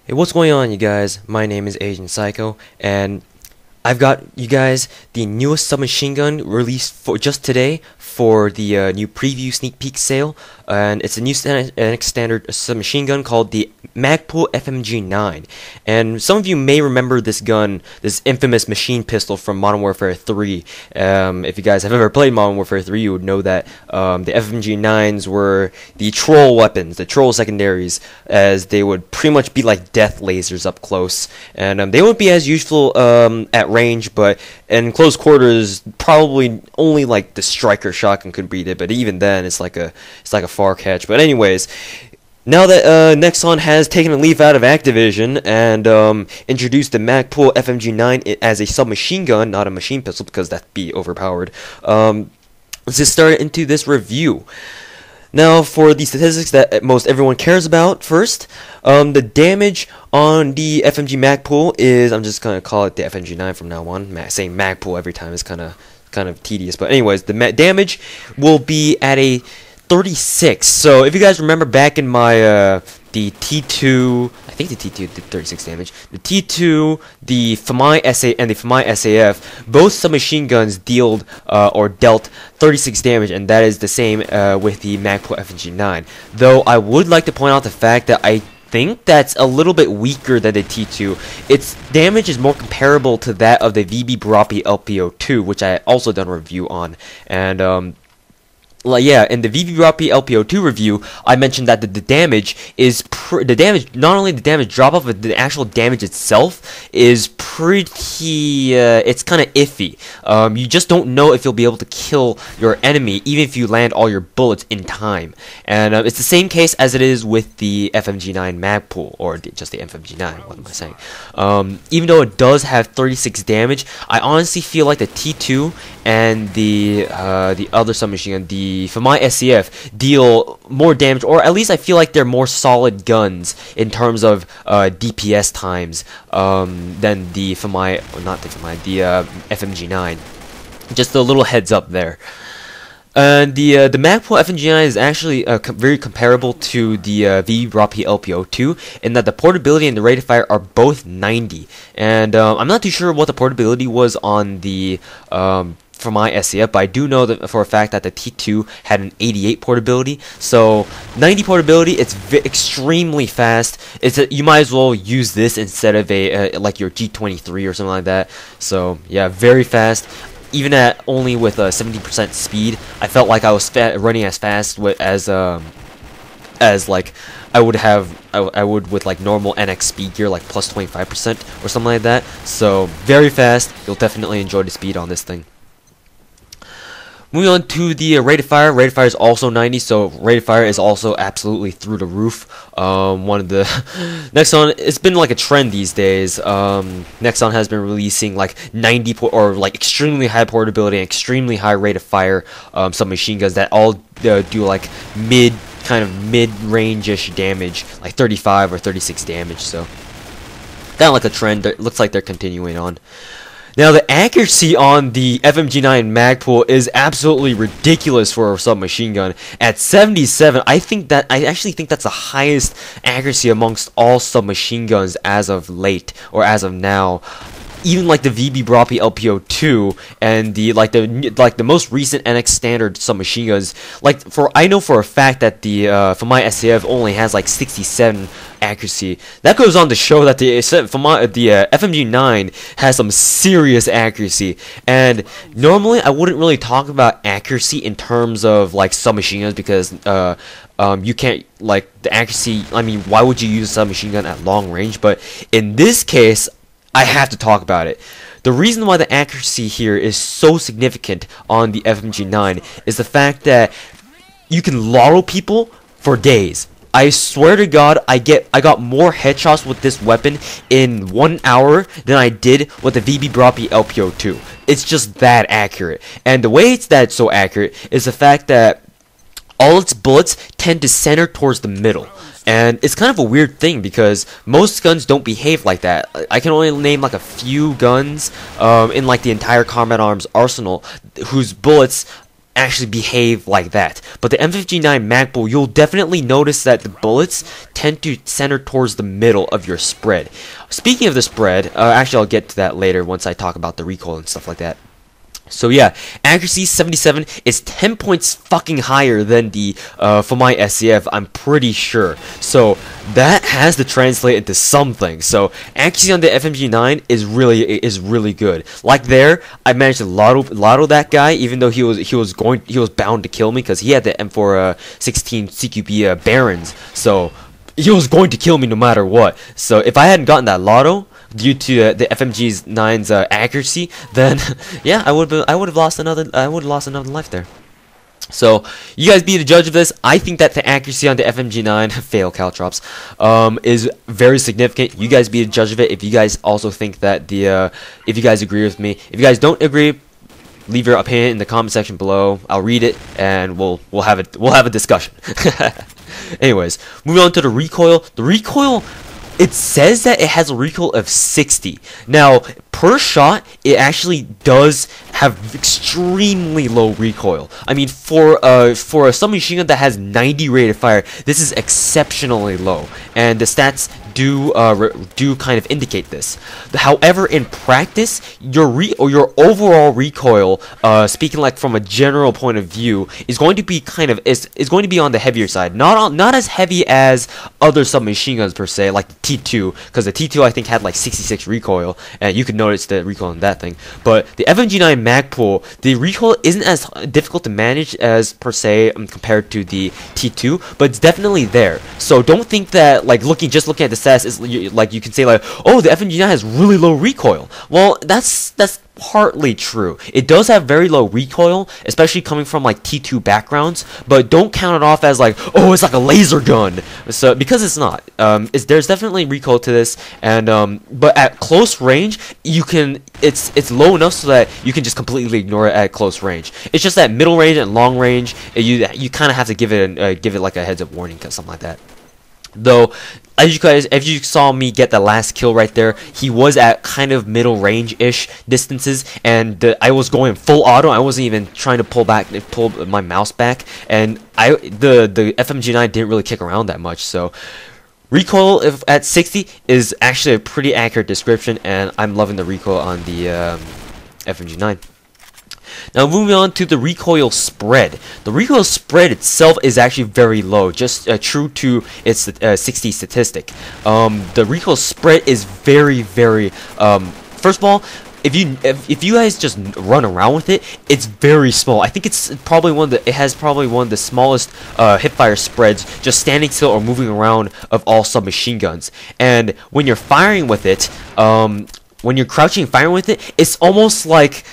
Hey, what's going on, you guys? My name is AzN3AlK0, and I've got you guys the newest submachine gun released for just today for the new preview sneak peek sale, and it's a new standard submachine gun called the Magpul FMG-9. And some of you may remember this gun, this infamous machine pistol from Modern Warfare 3. If you guys have ever played Modern Warfare 3, you would know that the FMG-9s were the troll weapons, the troll secondaries, as they would pretty much be like death lasers up close, and they wouldn't be as useful at range, but in close quarters, probably only like the striker shotgun could beat it. But even then, it's like a far catch. But anyways, now that Nexon has taken a leaf out of Activision and introduced the Magpul FMG-9 as a submachine gun, not a machine pistol, because that'd be overpowered. Let's just start into this review. Now, for the statistics that most everyone cares about first, the damage on the FMG Magpul is, I'm just gonna call it the FMG-9 from now on. Saying Magpul every time is kind of tedious, but anyways, the damage will be at a 36. So if you guys remember back in my the T2, I think the T2 did 36 damage. The T2, the FMI SA, and the FMI SAF, both submachine guns dealt 36 damage, and that is the same with the Magpul FMG-9. Though I would like to point out the fact that I think that's a little bit weaker than the T2. Its damage is more comparable to that of the VB-LPO2, which I also done a review on, and yeah, in the VB-LPO2 review, I mentioned that the damage is not only the damage drop off, but the actual damage itself is pretty. It's kind of iffy. You just don't know if you'll be able to kill your enemy, even if you land all your bullets in time. And it's the same case as it is with the FMG-9 Magpul, or just the FMG-9. What am I saying? Even though it does have 36 damage, I honestly feel like the T2 and the other submachine gun, the FMI SCF, deal more damage, or at least I feel like they're more solid guns in terms of DPS times than the FMI, or not the FMI, the FMG-9. Just a little heads up there. And the Magpul FMG-9 is actually very comparable to the VB-LPO2 in that the portability and the rate of fire are both 90. And I'm not too sure what the portability was on the for my SCF, but I do know that for a fact that the T2 had an 88 portability. So 90 portability, it's extremely fast. You might as well use this instead of like your G23 or something like that. So yeah, very fast. Even at only with 70% speed, I felt like I was running as fast as like I would with like normal NX speed gear, like plus 25% or something like that. So very fast. You'll definitely enjoy the speed on this thing. Moving on to the rate of fire. Rate of fire is also 90, so rate of fire is also absolutely through the roof. One of the Nexon, it's been like a trend these days. Nexon has been releasing like 90 or like extremely high portability and extremely high rate of fire submachine guns that all do like mid-range-ish damage, like 35 or 36 damage. So kind of like a trend. It looks like they're continuing on. Now, the accuracy on the FMG-9 Magpul is absolutely ridiculous for a submachine gun. At 77, I actually think that's the highest accuracy amongst all submachine guns as of late, or as of now. Even like the VB-LPO2 and the most recent NX standard submachine guns, I know for a fact that the FMI SCF only has like 67 accuracy. That goes on to show that the FMG-9 has some serious accuracy. And normally I wouldn't really talk about accuracy in terms of like submachine guns, because you can't, like, the accuracy, I mean, why would you use a submachine gun at long range? But in this case, I have to talk about it. The reason why the accuracy here is so significant on the FMG-9 is the fact that you can laurel people for days. I swear to God, I got more headshots with this weapon in 1 hour than I did with the VB-LPO2. It's just that accurate. And the way it's so accurate is the fact that all its bullets tend to center towards the middle. And it's kind of a weird thing, because most guns don't behave like that. I can only name like a few guns in like the entire Combat Arms arsenal whose bullets actually behave like that. But the M59 Magpul, you'll definitely notice that the bullets tend to center towards the middle of your spread. Speaking of the spread, actually I'll get to that later once I talk about the recoil and stuff like that. So yeah, accuracy 77 is 10 points fucking higher than the for my SCF, I'm pretty sure. So that has to translate into something. So accuracy on the FMG-9 is really good. Like there, I managed to lotto that guy, even though he was bound to kill me because he had the M416 CQB Barons. So he was going to kill me no matter what. So if I hadn't gotten that lotto due to the FMG-9's accuracy, then yeah, I would have lost another life there. So you guys be the judge of this. I think that the accuracy on the FMG-9 fail caltrops is very significant. You guys be the judge of it. If you guys also think that if you guys agree with me, if you guys don't agree, leave your opinion in the comment section below. I'll read it and we'll have a discussion. Anyways, moving on to the recoil. The recoil, it says that it has a recoil of 60. Now, per shot, it actually does have extremely low recoil. I mean, for a submachine gun that has 90 rated fire, this is exceptionally low, and the stats do kind of indicate this. However, in practice, your overall recoil, speaking like from a general point of view, is going to be is going to be on the heavier side. Not as heavy as other submachine guns per se, like the T2, because the T2 I think had like 66 recoil, and you could notice the recoil on that thing. But the FMG-9 Magpul, the recoil isn't as difficult to manage as per se compared to the T2, but it's definitely there. So don't think that like just looking at the stats is like you can say like, oh, the FMG-9 has really low recoil. Well, that's partly true. It does have very low recoil, especially coming from like T2 backgrounds, but don't count it off as like, oh, it's like a laser gun. So because it's not. There's definitely recoil to this, and but at close range, it's low enough so that you can just completely ignore it at close range. It's just that middle range and long range, you kind of have to give it like a heads up warning, something like that. Though, if you saw me get the last kill right there, he was at kind of middle range-ish distances, and I was going full auto. I wasn't even trying to pull my mouse back, and the FMG-9 didn't really kick around that much. So recoil at 60 is actually a pretty accurate description, and I'm loving the recoil on the FMG-9. Now moving on to the recoil spread. The recoil spread itself is actually very low, just true to its 60 statistic. The recoil spread is very first of all, if you guys just run around with it, it's very small. I think it has probably one of the smallest hipfire spreads, just standing still or moving around, of all submachine guns. And when you're firing with it, when you're crouching and firing with it, it's almost like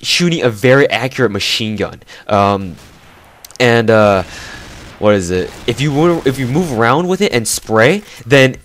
shooting a very accurate machine gun. What is it? If you move around with it and spray, then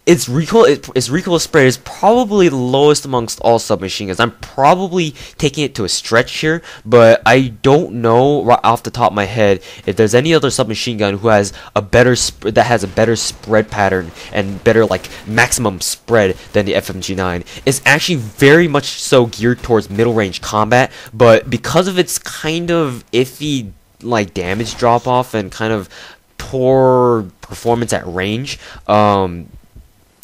its recoil spread is probably the lowest amongst all submachine guns. I'm probably taking it to a stretch here, but I don't know right off the top of my head if there's any other submachine gun who has a better spread pattern and better like maximum spread than the FMG-9. It's actually very much so geared towards middle range combat, but because of its kind of iffy like damage drop off and kind of poor performance at range,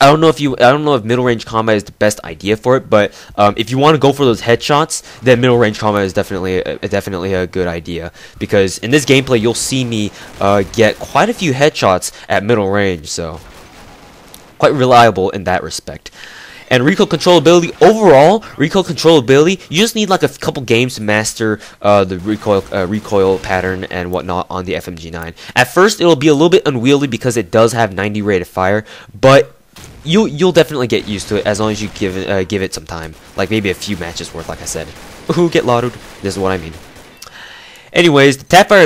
I don't know if middle range combat is the best idea for it, but if you want to go for those headshots, then middle range combat is definitely a good idea, because in this gameplay you'll see me get quite a few headshots at middle range, so quite reliable in that respect. And recoil controllability, overall, recoil controllability, you just need like a couple games to master the recoil pattern and whatnot on the FMG-9. At first, it'll be a little bit unwieldy because it does have 90 rated fire, but you'll definitely get used to it as long as you give it some time, like maybe a few matches worth, like I said. Ooh, get lottoed. This is what I mean. Anyways, the Tapfire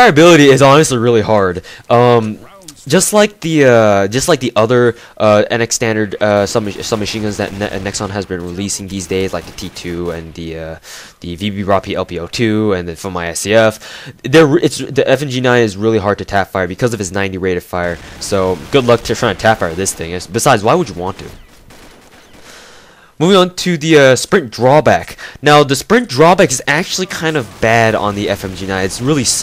ability is honestly really hard. Just like the other NX standard submachine guns that Nexon has been releasing these days, like the T2 and the VB Roppy LPO2 and from my SCF, the FMG-9 is really hard to tap fire because of its 90 rated fire. So good luck to trying to tap fire this thing. Besides, why would you want to? Moving on to the sprint drawback. Now the sprint drawback is actually kind of bad on the FMG-9.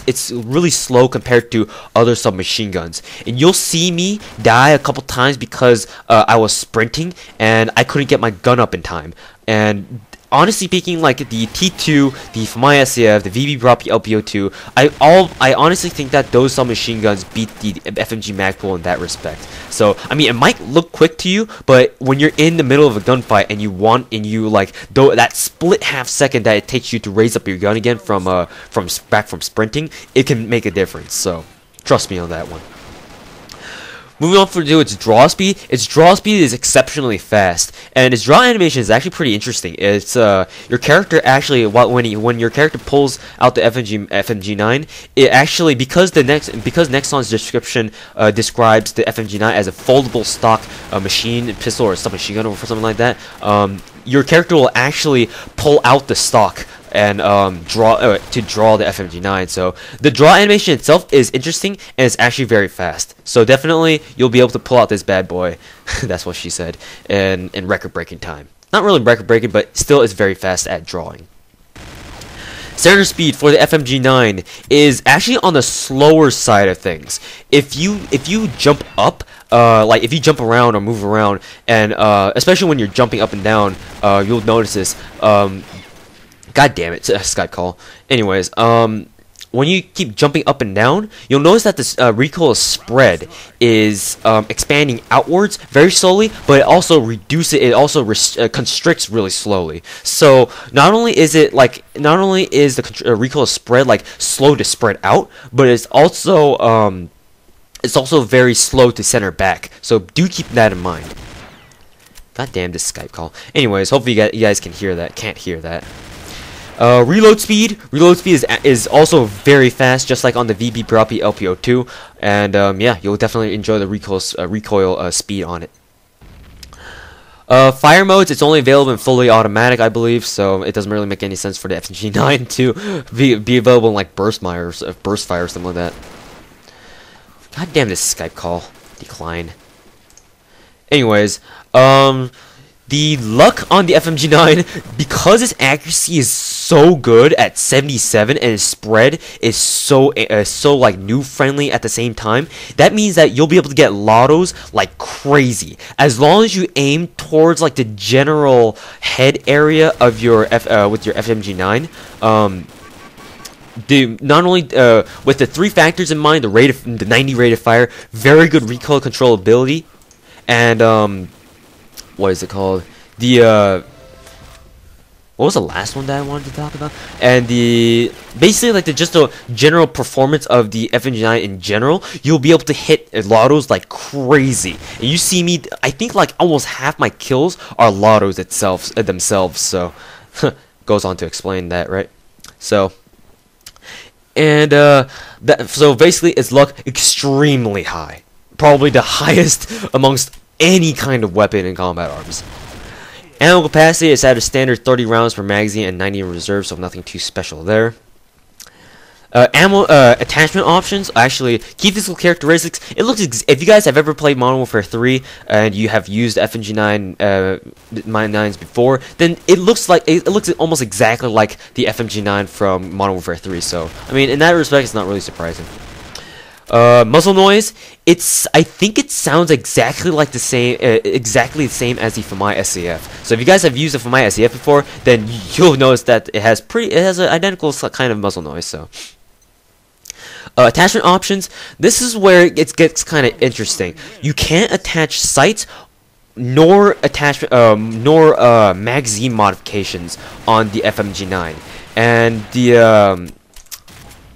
It's really slow compared to other submachine guns, and you'll see me die a couple times because I was sprinting and I couldn't get my gun up in time. And honestly speaking, like the T2, the FMI SAF, the VB Proppy LPO2, I honestly think that those submachine guns beat the FMG Magpul in that respect. So I mean, it might look quick to you, but when you're in the middle of a gunfight and you like that split half second that it takes you to raise up your gun again from sprinting, it can make a difference. So trust me on that one. Moving on to its draw speed. Its draw speed is exceptionally fast, and its draw animation is actually pretty interesting. It's your character actually when your character pulls out the FMG-9, it actually because Nexon's description describes the FMG-9 as a foldable stock machine pistol or submachine gun or something like that. Your character will actually pull out the stock and draw the FMG-9. So the draw animation itself is interesting and it's actually very fast. So definitely you'll be able to pull out this bad boy. That's what she said. In record-breaking time. Not really record-breaking, but still is very fast at drawing. Center speed for the FMG-9 is actually on the slower side of things. If you jump up, like if you jump around or move around, and especially when you're jumping up and down, you'll notice this. God damn it, Skype call. Anyways, when you keep jumping up and down, you'll notice that this recoil spread is expanding outwards very slowly, but it also constricts really slowly. So not only is the recoil spread like slow to spread out, but it's also very slow to center back. So do keep that in mind. God damn this Skype call. Anyways, hopefully you guys can hear that. Can't hear that. Reload speed is also very fast, just like on the VB Proppy LPO2, and yeah, you'll definitely enjoy the recoil speed on it. Fire modes, it's only available in fully automatic, I believe, so it doesn't really make any sense for the FMG-9 to be available in like burst fire or something like that. God damn this Skype call. Decline. Anyways, the luck on the FMG-9, because its accuracy is so good at 77 and its spread is so like noob friendly at the same time, that means that you'll be able to get lottos like crazy as long as you aim towards like the general head area of your with your FMG-9. Not only with the 3 factors in mind, the 90 rate of fire, very good recoil controllability, and what is it called? What was the last one that I wanted to talk about? And basically like just the general performance of the FMG-9 in general, you'll be able to hit lottos like crazy. And you see me, I think like almost half my kills are lottos themselves. So goes on to explain that, right? So. And so basically its luck extremely high, probably the highest amongst any kind of weapon in combat arms. Ammo capacity is at a standard 30 rounds per magazine and 90 in reserve, so nothing too special there. Ammo attachment options, actually key physical characteristics. It looks if you guys have ever played Modern Warfare 3 and you have used FMG-9 9s before, then it looks almost exactly like the FMG-9 from Modern Warfare 3. So I mean, in that respect, it's not really surprising. Muzzle noise, I think it sounds exactly like the same as the FMI SAF. So if you guys have used the FMI SAF before, then you'll notice that it has an identical kind of muzzle noise. So attachment options, this is where it gets kind of interesting. You can't attach sights nor magazine modifications on the FMG-9, and the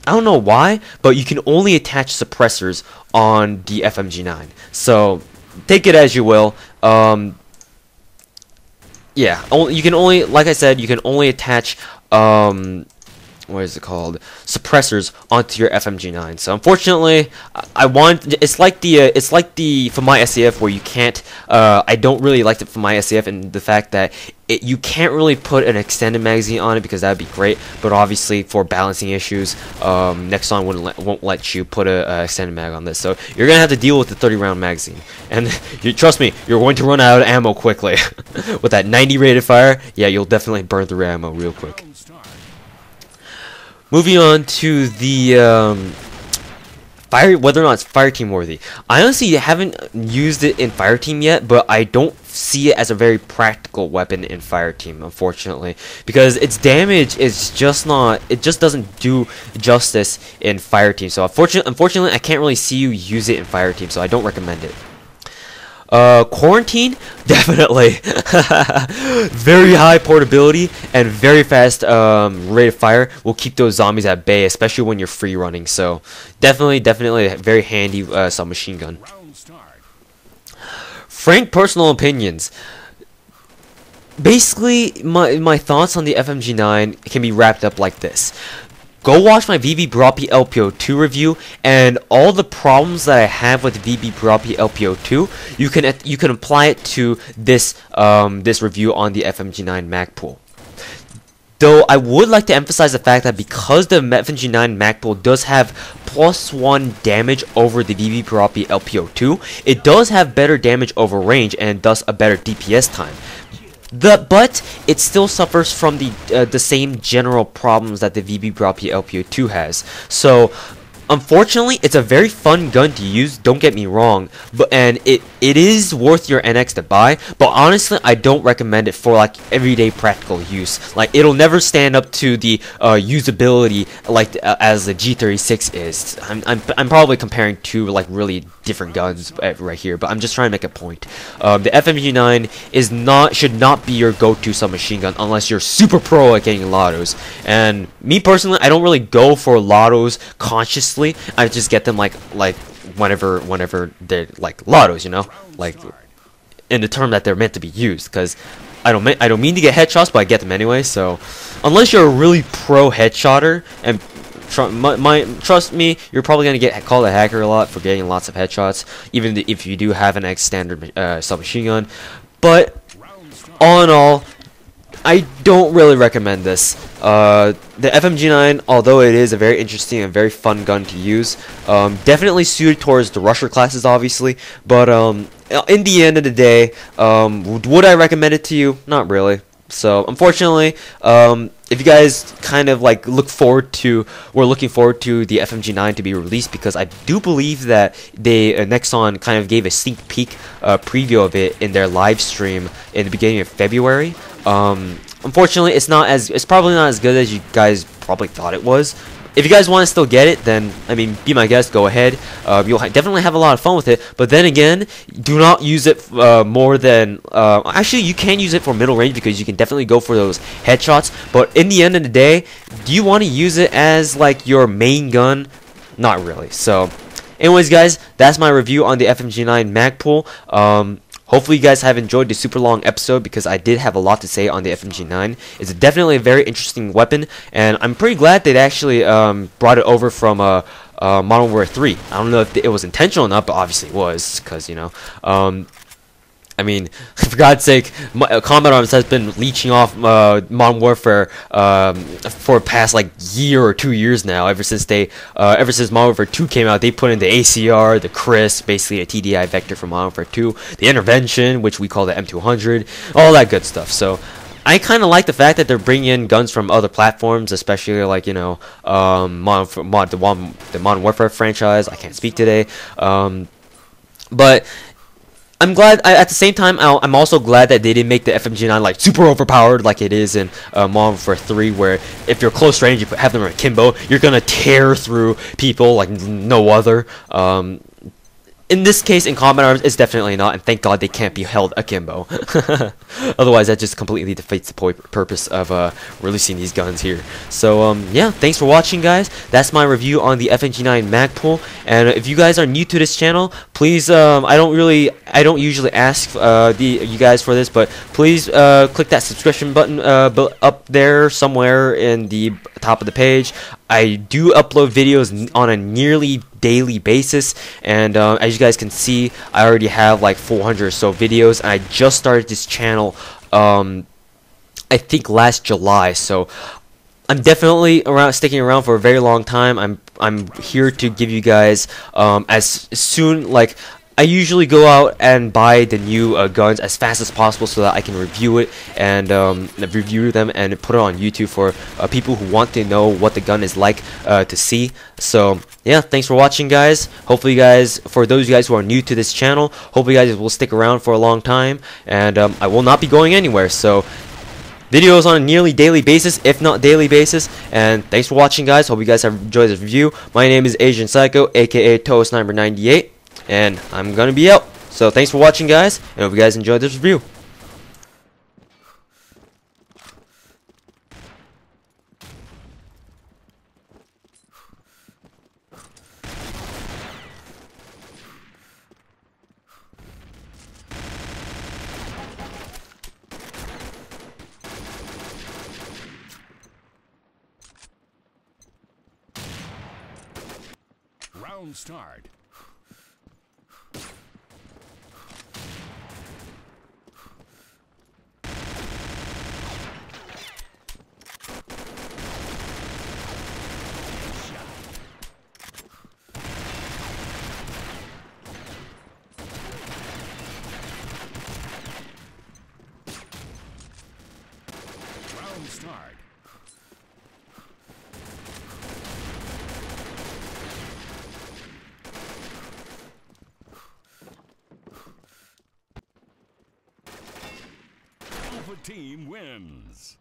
I don't know why, but you can only attach suppressors on the FMG-9. So take it as you will. Yeah, you can only, like I said, you can only attach what is it called, suppressors onto your FMG-9. So unfortunately, it's like the FMI SAF where you can't. I don't really like the FMI SAF in the fact that you can't really put an extended magazine on it because that would be great, but obviously for balancing issues, Nexon won't let you put a extended mag on this, so you're gonna have to deal with the 30-round magazine, and trust me, you're going to run out of ammo quickly. With that 90 rated fire, yeah, you'll definitely burn through ammo real quick. Moving on to the whether or not it's fireteam worthy. I honestly haven't used it in fireteam yet, but I don't see it as a very practical weapon in fireteam, unfortunately, because its damage is just not. It just doesn't do justice in fireteam. So unfortunately, I can't really see you use it in fireteam, so I don't recommend it. Quarantine, definitely. Very high portability and very fast rate of fire will keep those zombies at bay, especially when you're free running. So definitely a very handy submachine gun. Frank personal opinions. Basically, my thoughts on the FMG-9 can be wrapped up like this. Go watch my VB Broppy LPO2 review, and all the problems that I have with VB Broppy LPO2, you can apply it to this this review on the FMG-9 Magpul. Though I would like to emphasize the fact that because the FMG-9 Magpul does have +1 damage over the VB Broppy LPO2, it does have better damage over range and thus a better DPS time. But it still suffers from the same general problems that the VB Broppy LPO2 has. So unfortunately, it's a very fun gun to use, don't get me wrong, and it is worth your NX to buy, but honestly, I don't recommend it for like everyday practical use. Like, it'll never stand up to the usability like as the G36 is. I'm probably comparing two like really different guns right here, but I'm just trying to make a point. The FMG-9 should not be your go-to submachine gun unless you're super pro at getting lottos. And me personally, I don't really go for lottos consciously. I just get them like whenever they're like lottos, you know, like in the term that they're meant to be used. Because I don't mean to get headshots, but I get them anyway. So unless you're a really pro headshotter, and trust me, you're probably gonna get called a hacker a lot for getting lots of headshots, even if you do have an X standard submachine gun. But all in all, I don't really recommend this. The FMG-9, although it is a very interesting and very fun gun to use, definitely suited towards the rusher classes, obviously. But in the end of the day, would I recommend it to you? Not really. So unfortunately, if you guys kind of like looking forward to the FMG-9 to be released, because I do believe that Nexon kind of gave a sneak peek preview of it in their live stream in the beginning of February. Unfortunately, it's probably not as good as you guys probably thought it was. If you guys want to still get it, then, I mean, be my guest, go ahead. You'll definitely have a lot of fun with it, but then again, do not use it more than... actually, you can use it for middle range because you can definitely go for those headshots, but in the end of the day, do you want to use it as, like, your main gun? Not really. So, anyways, guys, that's my review on the FMG-9 Magpul. Hopefully you guys have enjoyed the super long episode, because I did have a lot to say on the FMG-9. It's definitely a very interesting weapon, and I'm pretty glad they actually brought it over from Modern Warfare 3. I don't know if it was intentional or not, but obviously it was, because, you know, I mean, for God's sake, Combat Arms has been leeching off Modern Warfare for the past like year or 2 years now. Ever since Modern Warfare 2 came out, they put in the ACR, the Chris, basically a TDI vector from Modern Warfare 2, the Intervention, which we call the M200, all that good stuff. So I kind of like the fact that they're bringing in guns from other platforms, especially like, you know, the Modern Warfare franchise. I can't speak today, but I'm glad. At the same time, I'm also glad that they didn't make the FMG-9 like super overpowered like it is in Modern Warfare 3, where if you're close range, you have them akimbo, you're gonna tear through people like no other. In this case, in Combat Arms, it's definitely not, and thank God they can't be held akimbo. Otherwise, that just completely defeats the purpose of releasing these guns here. So, yeah, thanks for watching, guys. That's my review on the FMG-9 Magpul. And if you guys are new to this channel, please, I don't usually ask you guys for this, but please click that subscription button up there somewhere in the top of the page. I do upload videos on a nearly daily basis, and as you guys can see, I already have like 400 or so videos, and I just started this channel I think last July. So I'm definitely sticking around for a very long time. I'm here to give you guys as soon, like, I usually go out and buy the new guns as fast as possible so that I can review it and review them and put it on YouTube for people who want to know what the gun is like to see. So yeah, thanks for watching, guys. Hopefully you guys, for those of you guys who are new to this channel, hopefully you guys will stick around for a long time, and I will not be going anywhere. So videos on a nearly daily basis, if not daily basis. And thanks for watching, guys. Hope you guys have enjoyed this review. My name is AzN3AlK0, aka TouhouSniper98, and I'm gonna be out. So thanks for watching, guys, and hope you guys enjoyed this review. Round start. Round start. Alpha team wins.